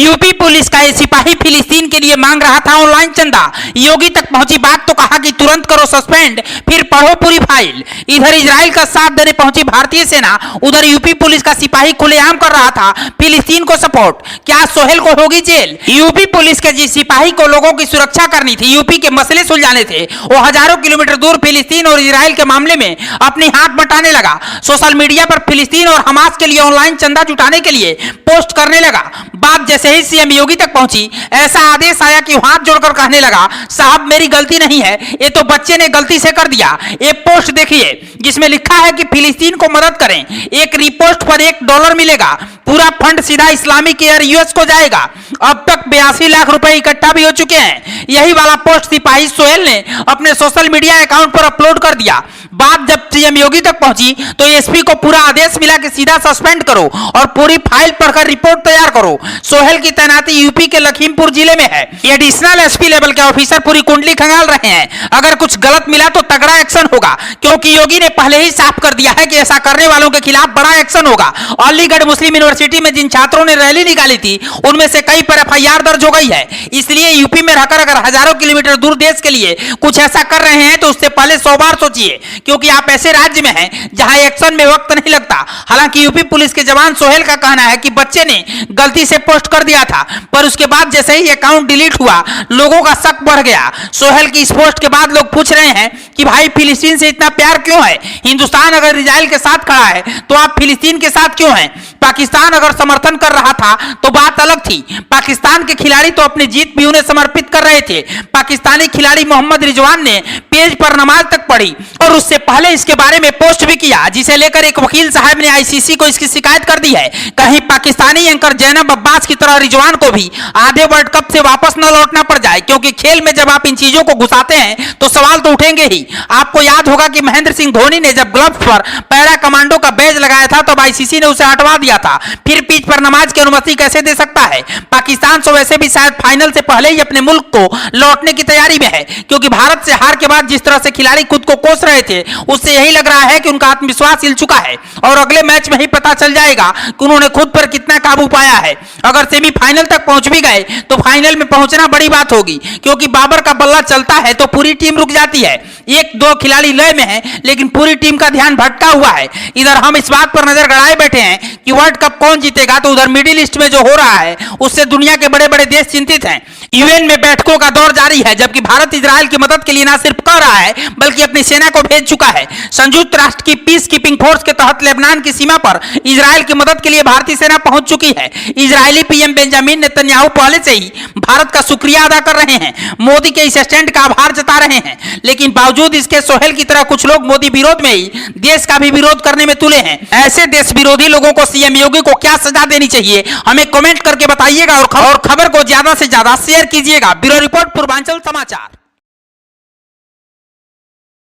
UP police का ये सिपाही फिलिस्तीन के लिए मांग रहा था ऑनलाइन चंदा। योगी तक पहुंची बात तो कहा कि तुरंत करो सस्पेंड, फिर पढ़ो पूरी फाइल। इधर इजराइल का साथ देने पहुंची भारतीय सेना, उधर यूपी पुलिस का सिपाही खुलेआम कर रहा था फिलिस्तीन को सपोर्ट। क्या सोहेल को होगी जेल? यूपी पुलिस के जिस सिपाही को लोगों की सुरक्षा करनी थी, यूपी के मसले सुलझाने थे, वो हजारों किलोमीटर दूर फिलिस्तीन और इजराइल के मामले में अपनी हाथ बटाने लगा। सोशल मीडिया पर फिलिस्तीन और हमास के लिए ऑनलाइन चंदा जुटाने के लिए पोस्ट करने लगा। बात जैसे ही सीएम योगी तक पहुंची, ऐसा आदेश आया कि हाथ जोड़कर कहने लगा, साहब मेरी गलती नहीं है, ये तो बच्चे ने गलती से कर दिया। एक पोस्ट देखिए जिसमें लिखा है कि फिलिस्तीन को मदद करें, एक रिपोस्ट पर $1 मिलेगा, पूरा फंड सीधा इस्लामिक एयर यूएस को जाएगा। अब तक 82 लाख रुपए इकट्ठा भी हो चुके हैं। यही वाला पोस्ट सिपाही सोहेल ने अपने सोशल मीडिया अकाउंट पर अपलोड कर दिया। बात जब सीएम योगी तक पहुंची तो एसपी को पूरा आदेश मिला कि सीधा सस्पेंड करो और पूरी फाइल पढ़कर रिपोर्ट तैयार करो। सोहेल की तैनाती यूपी के लखीमपुर जिले में है। एडिशनल एसपी लेवल के ऑफिसर पूरी कुंडली खंगाल रहे हैं। अगर कुछ गलत मिला तो तगड़ा एक्शन होगा, क्योंकि योगी ने पहले ही साफ कर दिया है कि ऐसा करने वालों के खिलाफ बड़ा एक्शन होगा। अलीगढ़ मुस्लिम यूनिवर्सिटी में जिन छात्रों ने रैली निकाली थी, उनमें से कई पर एफआईआर दर्ज हो गई है। इसलिए यूपी में रहकर अगर हजारों किलोमीटर दूर देश के लिए कुछ ऐसा कर रहे हैं तो उससे पहले 100 बार सोचिए, क्योंकि आप ऐसे राज्य में हैं जहां एक्शन में वक्त नहीं लगता। हालांकि यूपी पुलिस के जवान सोहेल का कहना है कि बच्चे ने गलती से पोस्ट कर दिया था, पर उसके बाद जैसे ही अकाउंट डिलीट हुआ, लोगों का शक बढ़ गया। सोहेल की इस पोस्ट के बाद लोग पूछ रहे हैं कि भाई फिलिस्तीन से इतना प्यार क्यों है? हिंदुस्तान अगर इजराइल के साथ खड़ा है तो आप फिलिस्तीन के साथ क्यों हैं? पाकिस्तान अगर समर्थन कर रहा था तो बात अलग थी। पाकिस्तान के खिलाड़ी तो अपनी जीत भी उन्हें समर्पित कर रहे थे। पाकिस्तानी खिलाड़ी मोहम्मद रिजवान ने पेज पर नमाज तक पढ़ी और उससे पहले इसके बारे में पोस्ट भी किया, जिसे लेकर एक वकील साहब ने आईसीसी को इसकी शिकायत कर दी है। कहीं पाकिस्तानी एंकर जैनब अब्बास की तरह रिजवान को भी आधे वर्ल्ड कप से वापस न लौटना पड़ जाए, क्योंकि खेल में जब आप इन चीजों को घुसाते हैं तो सवाल तो उठेंगे ही। आपको याद होगा कि महेंद्र सिंह धोनी ने जब ग्लव्स पर पैरा कमांडो का बैज लगाया था तब आईसीसी ने उसे हटवा दिया था। फिर पिच पर नमाज की अनुमति कैसे दे सकता है? पाकिस्तान तो वैसे भी शायद फाइनल से पहले ही अपने मुल्क को लौटने की तैयारी में है, क्योंकि भारत से हार के बाद जिस तरह से खिलाड़ी खुद को कोस रहे थे, उससे यही लग रहा है कि उनका आत्मविश्वास हिल चुका है और अगले मैच में ही पता चल जाएगा कि उन्होंने खुद पर कितना काबू पाया है। अगर सेमीफाइनल तक पहुंच भी गए तो फाइनल में पहुंचना बड़ी बात होगी, क्योंकि बाबर का बल्ला चलता है तो पूरी टीम रुक जाती है। 1-2 खिलाड़ी लय में है, लेकिन पूरी टीम का ध्यान भटका हुआ है। इधर हम इस बात पर नजर गड़ाए बैठे हैं कि वर्ल्ड कप कौन जीतेगा, तो उधर मिडिल ईस्ट में जो हो रहा है उससे दुनिया के बड़े बड़े देश चिंतित हैं। यूएन में बैठकों का दौर जारी है, जबकि भारत इजराइल की मदद के लिए न सिर्फ कह रहा है बल्कि अपनी सेना को भेज चुका है। संयुक्त राष्ट्र की पीस कीपिंग फोर्स के तहत लेबनान की सीमा पर इजराइल की मदद के लिए भारतीय सेना पहुंच चुकी है। इजरायली पीएम बेंजामिन नेतन्याहू पहले से ही भारत का शुक्रिया अदा कर रहे हैं, मोदी के इस स्टैंड का आभार जता रहे हैं। लेकिन बावजूद इसके सोहेल की तरह कुछ लोग मोदी विरोध में ही देश का भी विरोध करने में तुले हैं। ऐसे देश विरोधी लोगों को सीएम योगी को क्या सजा देनी चाहिए, हमें कमेंट करके बताइएगा और खबर को ज्यादा से ज्यादा शेयर कीजिएगा। ब्यूरो रिपोर्ट, पूर्वांचल समाचार।